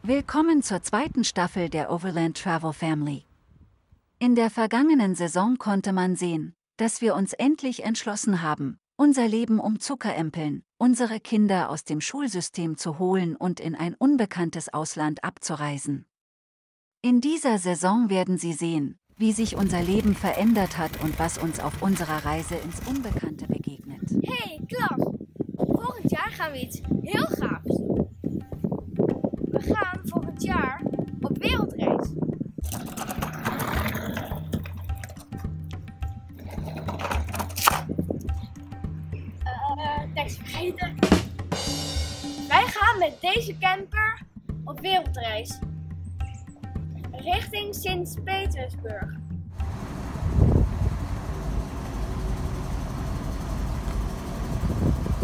Willkommen zur zweiten Staffel der Overland Travel Family. In der vergangenen Saison konnte man sehen, dass wir uns endlich entschlossen haben, unser Leben um Zuckerämpeln, unsere Kinder aus dem Schulsystem zu holen und in ein unbekanntes Ausland abzureisen. In dieser Saison werden Sie sehen, wie sich unser Leben verändert hat und was uns auf unserer Reise ins Unbekannte begegnet. Hey, Klaas! Volgend jaar gaan we iets heel gaafs doen. We gaan volgend jaar op wereldreis. Tekst vergeten. Wij gaan met deze camper op wereldreis. Richting Sint-Petersburg.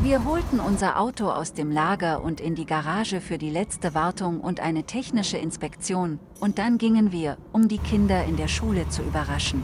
Wir holten unser Auto aus dem Lager und in die Garage für die letzte Wartung und eine technische Inspektion, und dann gingen wir, um die Kinder in der Schule zu überraschen.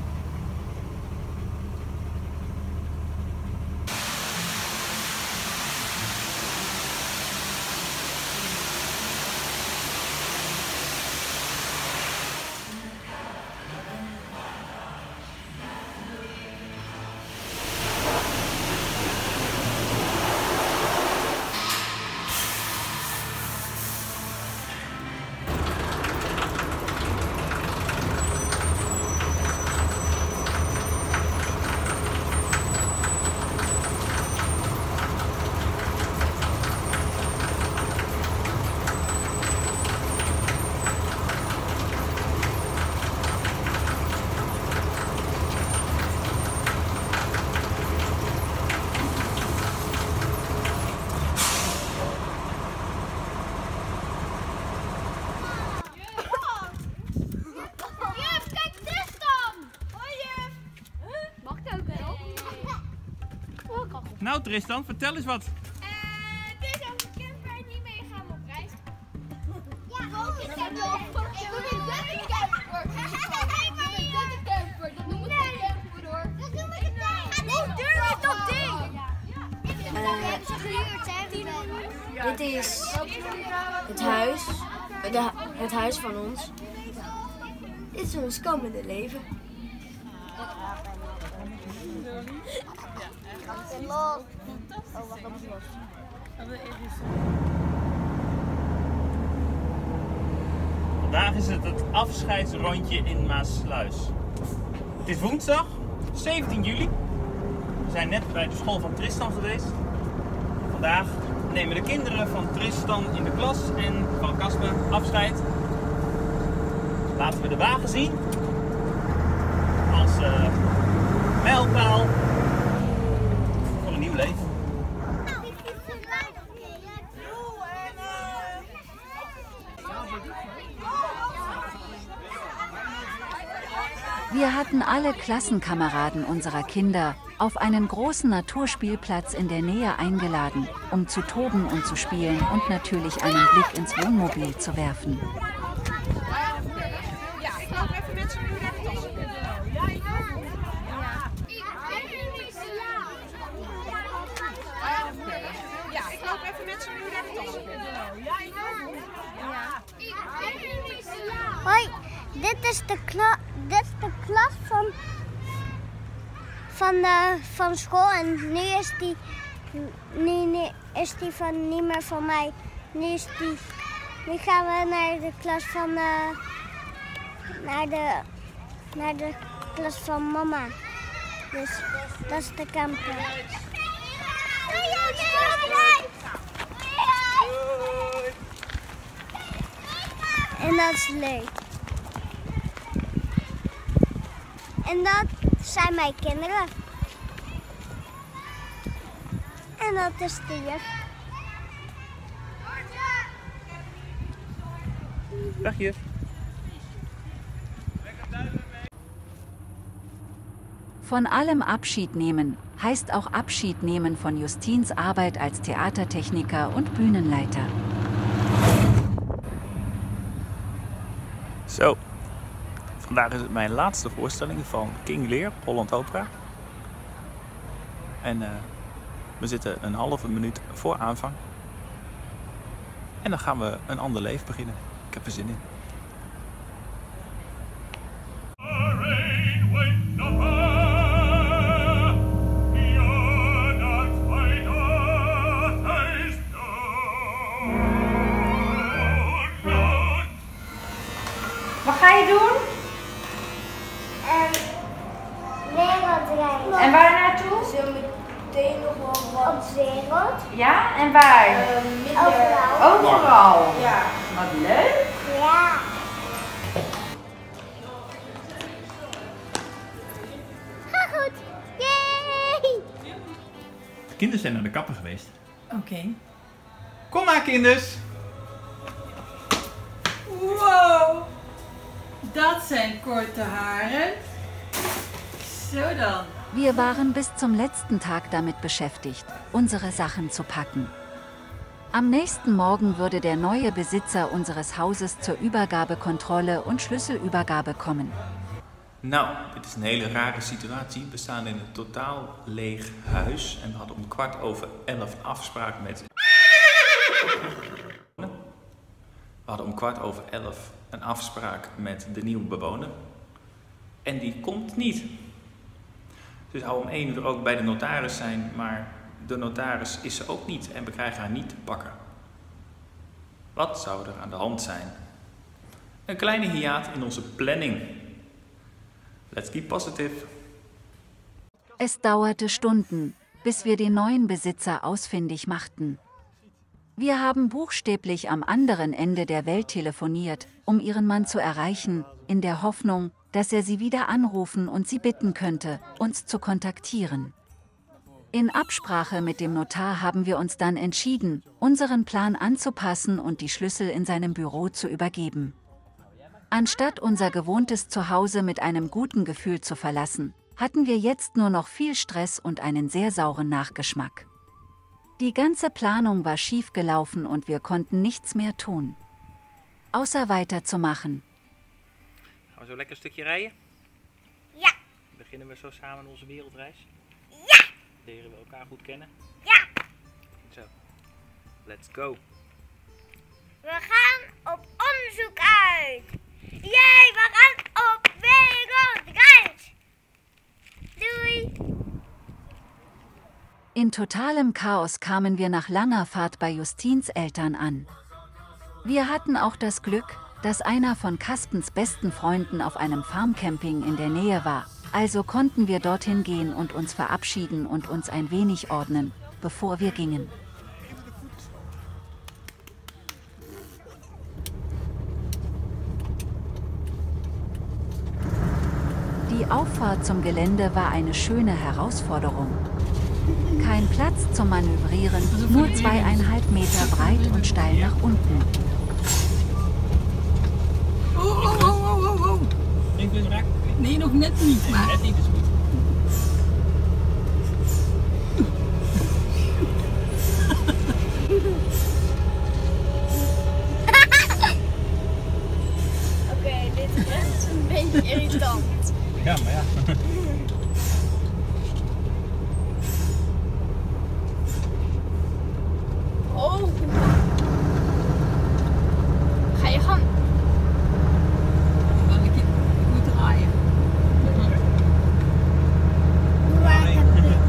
Nou Tristan, vertel eens wat. Het is over camper en hiermee gaan we op reis. Ja, ook een camper. Dat noemen we een camper hoor. Dat noemen we een camper. Hoe duur is dat ding? We hebben ze gehuurd, hè? Dit is het huis. Het huis van ons. Dit is ons komende leven. Los. Oh, wacht, dat is los. Vandaag is het afscheidsrondje in Maassluis. Het is woensdag, 17 juli. We zijn net bij de school van Tristan geweest. Vandaag nemen de kinderen van Tristan in de klas en van Casper afscheid. Laten we de wagen zien als mijlpaal voor een nieuw leven. Wir hatten alle Klassenkameraden unserer Kinder auf einen großen Naturspielplatz in der Nähe eingeladen, um zu toben und zu spielen und natürlich einen Blick ins Wohnmobil zu werfen. Hoi, dit is de klas van school en nu is die niet meer van mij. Nu gaan we naar de klas van naar de klas van mama. Dus dat is de camper. En dat is leuk. En dat zijn mijn kinderen. En dat is de juf. Dag juf. Von allem Abschied nehmen heißt auch Abschied nehmen von Justins Arbeit als Theatertechniker und Bühnenleiter. Zo, vandaag is het mijn laatste voorstelling van King Lear, Holland Opera. En we zitten een halve minuut voor aanvang. En dan gaan we een ander leven beginnen. Ik heb er zin in. Wat ga je doen? Wereldreis. En waar naartoe? Zo meteen nog wel wat. Op wereld. Ja, en waar? Overal. Overal. Ja. Wat leuk. Ja. Ga goed. Yay! De kinderen zijn naar de kapper geweest. Oké. Kom maar, kinders! Wow! Dat zijn korte haren. Zo dan. Wir waren bis zum letzten Tag damit beschäftigt, unsere Sachen zu packen. Am nächsten Morgen würde der neue Besitzer unseres Hauses zur Übergabekontrolle und Schlüsselübergabe kommen. Nou, dit is een hele rare situatie. We staan in een totaal leeg huis. En we hadden om 11:15 afspraak met... We hadden om 11:15 een afspraak met de nieuwe bewoner. En die komt niet. Dus zou om 1 uur ook bij de notaris zijn, maar de notaris is er ook niet en we krijgen haar niet te pakken. Wat zou er aan de hand zijn? Een kleine hiaat in onze planning. Let's be positive. Es dauerte Stunden, bis wir den neuen Besitzer ausfindig machten. Wir haben buchstäblich am anderen Ende der Welt telefoniert, um ihren Mann zu erreichen, in der Hoffnung, dass er sie wieder anrufen und sie bitten könnte, uns zu kontaktieren. In Absprache mit dem Notar haben wir uns dann entschieden, unseren Plan anzupassen und die Schlüssel in seinem Büro zu übergeben. Anstatt unser gewohntes Zuhause mit einem guten Gefühl zu verlassen, hatten wir jetzt nur noch viel Stress und einen sehr sauren Nachgeschmack. Die ganze Planung war schief gelaufen und wir konnten nichts mehr tun, außer weiterzumachen. Gaan we zo lekker een stukje rijden? Ja. Beginnen we zo samen onze wereldreis? Ja. Leren we elkaar goed kennen? Ja. Zo, let's go. We gaan op onderzoek uit. Jee, we gaan op wereldreis. Doei. In totalem Chaos kamen wir nach langer Fahrt bei Justins Eltern an. Wir hatten auch das Glück, dass einer von Kaspens besten Freunden auf einem Farmcamping in der Nähe war, also konnten wir dorthin gehen und uns verabschieden und uns ein wenig ordnen, bevor wir gingen. Die Auffahrt zum Gelände war eine schöne Herausforderung. Kein Platz zum Manövrieren, nur 2,5 Meter breit und steil nach unten. Oh. Denk dus raak. Nee, nog net niet, maar... Net niet is goed. Oké, dit is echt een beetje irritant. Ja, maar ja. Oh. Ga je gang. Wel een keer goed draaien.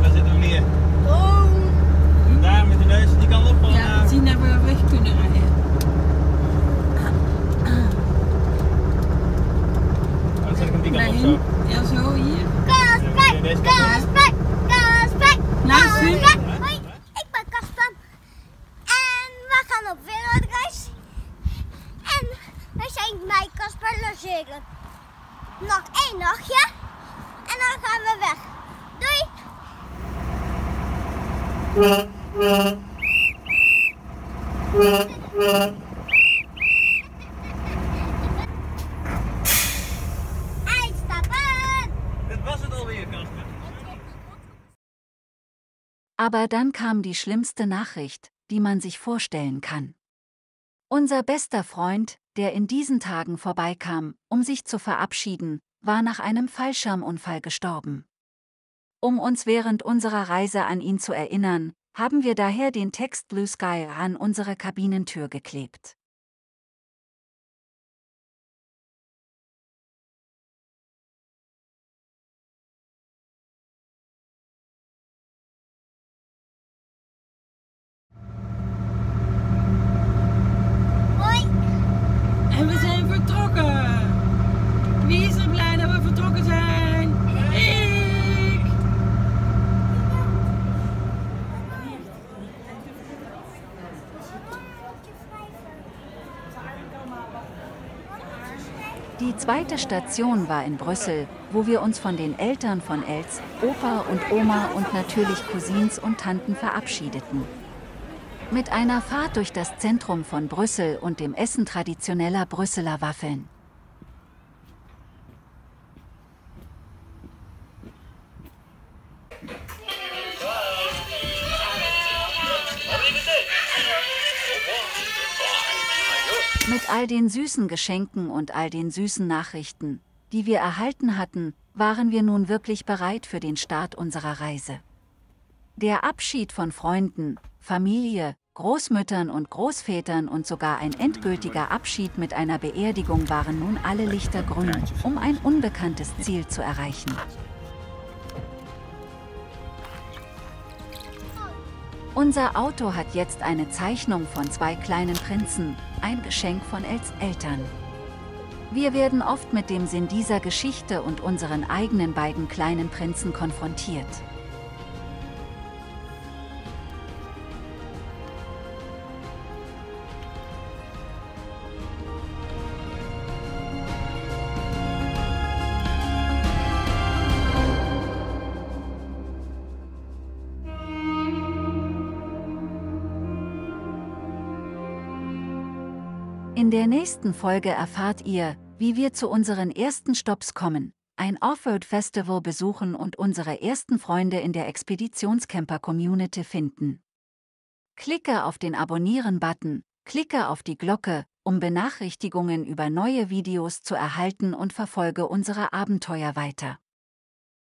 Waar zitten we neer? Oh. Daar met de neus die kant op. Ja, zien dat we weg kunnen rijden. Dan zet ik hem die kant op zo. Ja, zo, hier. Deze kant op. Luister. Hoi, ik ben Kasper. En we gaan op wereldreis. En we zijn bij Kasper logeren. Nog 1 nachtje. En dan gaan we weg. Doei! Einstappen! Dat was het alweer, Kasper. Aber dann kam die schlimmste Nachricht, die man sich vorstellen kann. Unser bester Freund, der in diesen Tagen vorbeikam, um sich zu verabschieden, war nach einem Fallschirmunfall gestorben. Um uns während unserer Reise an ihn zu erinnern, haben wir daher den Text Blue Sky an unsere Kabinentür geklebt. En we zijn vertrokken. Wie is er blij dat we vertrokken zijn? Ik! Die zweite Station war in Brüssel, wo wir uns von den Eltern von Els, Opa und Oma und natürlich Cousins und Tanten verabschiedeten. Mit einer Fahrt durch das Zentrum von Brüssel und dem Essen traditioneller Brüsseler Waffeln. Mit all den süßen Geschenken und all den süßen Nachrichten, die wir erhalten hatten, waren wir nun wirklich bereit für den Start unserer Reise. Der Abschied von Freunden, Familie, Großmüttern und Großvätern und sogar ein endgültiger Abschied mit einer Beerdigung waren nun alle Lichter grün, um ein unbekanntes Ziel zu erreichen. Unser Auto hat jetzt eine Zeichnung von 2 kleinen Prinzen, ein Geschenk von Els Eltern. Wir werden oft mit dem Sinn dieser Geschichte und unseren eigenen beiden kleinen Prinzen konfrontiert. In der nächsten Folge erfahrt ihr, wie wir zu unseren ersten Stopps kommen, ein Offroad-Festival besuchen und unsere ersten Freunde in der Expeditionscamper-Community finden. Klicke auf den Abonnieren-Button, klicke auf die Glocke, um Benachrichtigungen über neue Videos zu erhalten und verfolge unsere Abenteuer weiter.